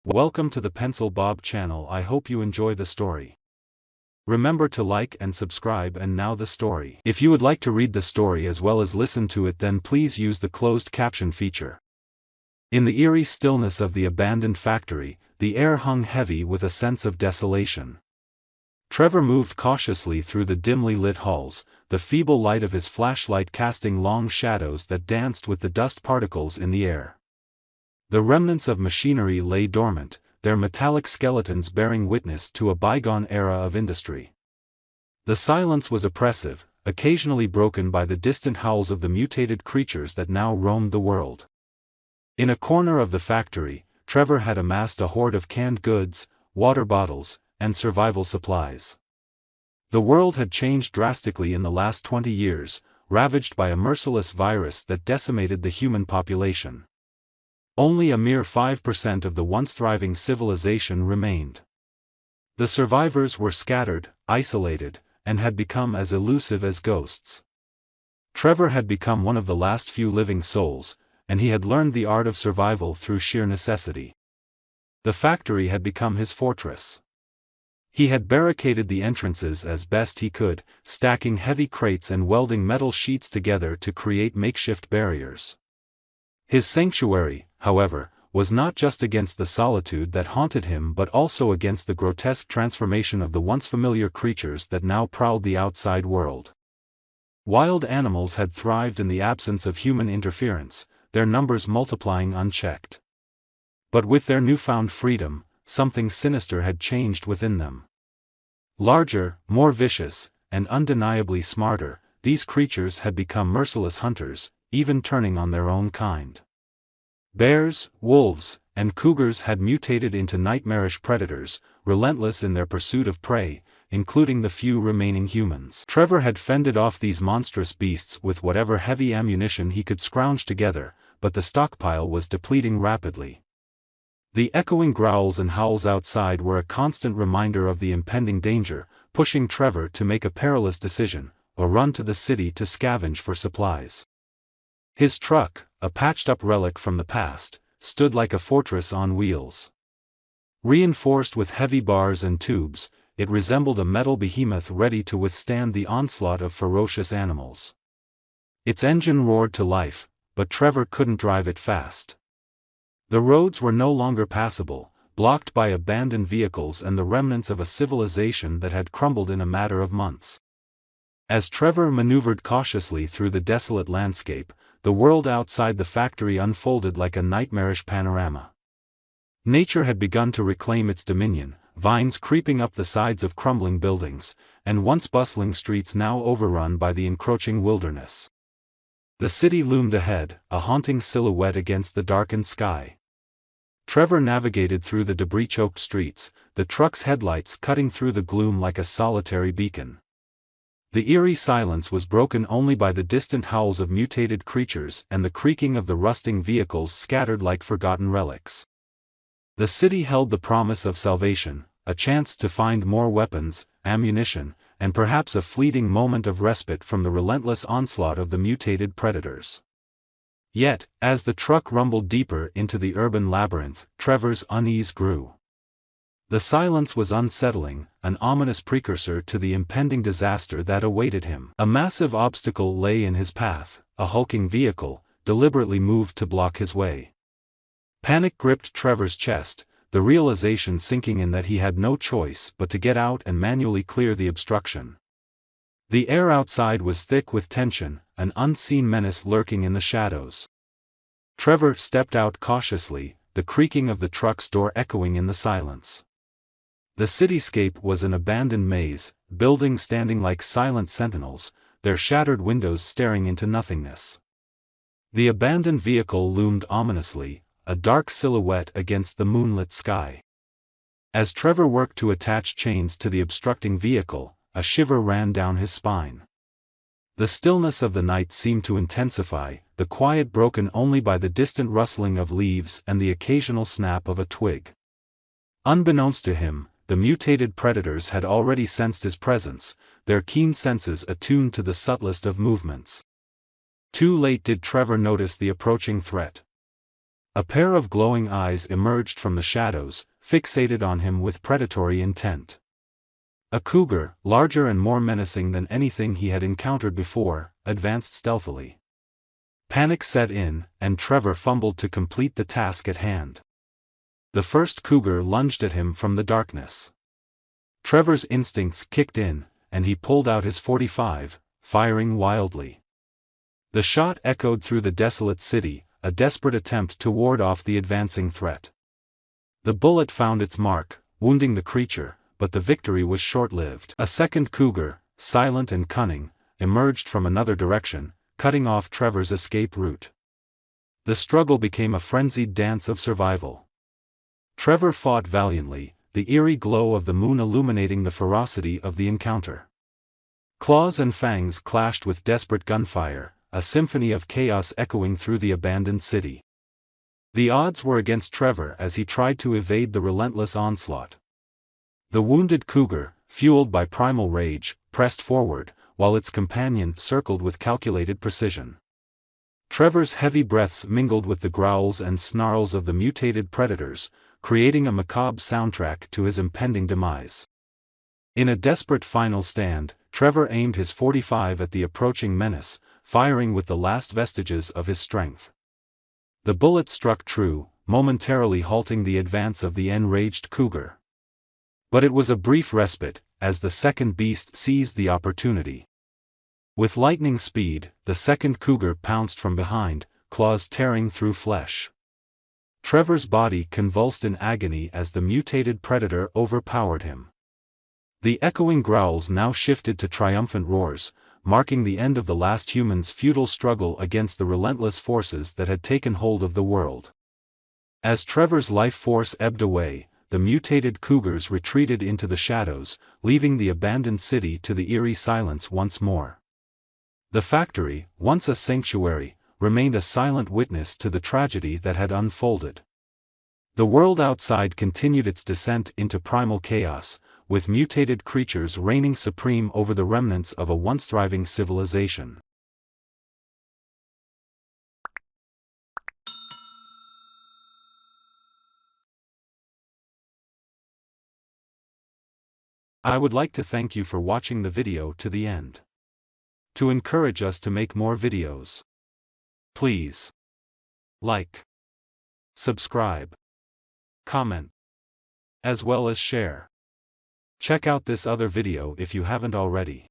Welcome to the Pencil Bob channel. I hope you enjoy the story. Remember to like and subscribe. And now the story. If you would like to read the story as well as listen to it, then please use the closed caption feature. In the eerie stillness of the abandoned factory, the air hung heavy with a sense of desolation. Trevor moved cautiously through the dimly lit halls, the feeble light of his flashlight casting long shadows that danced with the dust particles in the air. The remnants of machinery lay dormant, their metallic skeletons bearing witness to a bygone era of industry. The silence was oppressive, occasionally broken by the distant howls of the mutated creatures that now roamed the world. In a corner of the factory, Trevor had amassed a hoard of canned goods, water bottles, and survival supplies. The world had changed drastically in the last 20 years, ravaged by a merciless virus that decimated the human population. Only a mere 5% of the once thriving civilization remained. The survivors were scattered, isolated, and had become as elusive as ghosts. Trevor had become one of the last few living souls, and he had learned the art of survival through sheer necessity. The factory had become his fortress. He had barricaded the entrances as best he could, stacking heavy crates and welding metal sheets together to create makeshift barriers. His sanctuary, however, was not just against the solitude that haunted him but also against the grotesque transformation of the once familiar creatures that now prowled the outside world. Wild animals had thrived in the absence of human interference, their numbers multiplying unchecked. But with their newfound freedom, something sinister had changed within them. Larger, more vicious, and undeniably smarter, these creatures had become merciless hunters, even turning on their own kind. Bears, wolves, and cougars had mutated into nightmarish predators, relentless in their pursuit of prey, including the few remaining humans. Trevor had fended off these monstrous beasts with whatever heavy ammunition he could scrounge together, but the stockpile was depleting rapidly. The echoing growls and howls outside were a constant reminder of the impending danger, pushing Trevor to make a perilous decision, or run to the city to scavenge for supplies. His truck, a patched-up relic from the past, stood like a fortress on wheels. Reinforced with heavy bars and tubes, it resembled a metal behemoth ready to withstand the onslaught of ferocious animals. Its engine roared to life, but Trevor couldn't drive it fast. The roads were no longer passable, blocked by abandoned vehicles and the remnants of a civilization that had crumbled in a matter of months. As Trevor maneuvered cautiously through the desolate landscape, the world outside the factory unfolded like a nightmarish panorama. Nature had begun to reclaim its dominion, vines creeping up the sides of crumbling buildings, and once bustling streets now overrun by the encroaching wilderness. The city loomed ahead, a haunting silhouette against the darkened sky. Trevor navigated through the debris-choked streets, the truck's headlights cutting through the gloom like a solitary beacon. The eerie silence was broken only by the distant howls of mutated creatures and the creaking of the rusting vehicles scattered like forgotten relics. The city held the promise of salvation, a chance to find more weapons, ammunition, and perhaps a fleeting moment of respite from the relentless onslaught of the mutated predators. Yet, as the truck rumbled deeper into the urban labyrinth, Trevor's unease grew. The silence was unsettling, an ominous precursor to the impending disaster that awaited him. A massive obstacle lay in his path, a hulking vehicle, deliberately moved to block his way. Panic gripped Trevor's chest, the realization sinking in that he had no choice but to get out and manually clear the obstruction. The air outside was thick with tension, an unseen menace lurking in the shadows. Trevor stepped out cautiously, the creaking of the truck's door echoing in the silence. The cityscape was an abandoned maze, buildings standing like silent sentinels, their shattered windows staring into nothingness. The abandoned vehicle loomed ominously, a dark silhouette against the moonlit sky. As Trevor worked to attach chains to the obstructing vehicle, a shiver ran down his spine. The stillness of the night seemed to intensify, the quiet broken only by the distant rustling of leaves and the occasional snap of a twig. Unbeknownst to him, the mutated predators had already sensed his presence, their keen senses attuned to the subtlest of movements. Too late did Trevor notice the approaching threat. A pair of glowing eyes emerged from the shadows, fixated on him with predatory intent. A cougar, larger and more menacing than anything he had encountered before, advanced stealthily. Panic set in, and Trevor fumbled to complete the task at hand. The first cougar lunged at him from the darkness. Trevor's instincts kicked in, and he pulled out his .45, firing wildly. The shot echoed through the desolate city, a desperate attempt to ward off the advancing threat. The bullet found its mark, wounding the creature, but the victory was short-lived. A second cougar, silent and cunning, emerged from another direction, cutting off Trevor's escape route. The struggle became a frenzied dance of survival. Trevor fought valiantly, the eerie glow of the moon illuminating the ferocity of the encounter. Claws and fangs clashed with desperate gunfire, a symphony of chaos echoing through the abandoned city. The odds were against Trevor as he tried to evade the relentless onslaught. The wounded cougar, fueled by primal rage, pressed forward, while its companion circled with calculated precision. Trevor's heavy breaths mingled with the growls and snarls of the mutated predators, creating a macabre soundtrack to his impending demise. In a desperate final stand, Trevor aimed his .45 at the approaching menace, firing with the last vestiges of his strength. The bullet struck true, momentarily halting the advance of the enraged cougar. But it was a brief respite, as the second beast seized the opportunity. With lightning speed, the second cougar pounced from behind, claws tearing through flesh. Trevor's body convulsed in agony as the mutated predator overpowered him. The echoing growls now shifted to triumphant roars, marking the end of the last human's futile struggle against the relentless forces that had taken hold of the world. As Trevor's life force ebbed away, the mutated cougars retreated into the shadows, leaving the abandoned city to the eerie silence once more. The factory, once a sanctuary, remained a silent witness to the tragedy that had unfolded. The world outside continued its descent into primal chaos, with mutated creatures reigning supreme over the remnants of a once thriving civilization. I would like to thank you for watching the video to the end. To encourage us to make more videos, please like, subscribe, comment, as well as share. Check out this other video if you haven't already.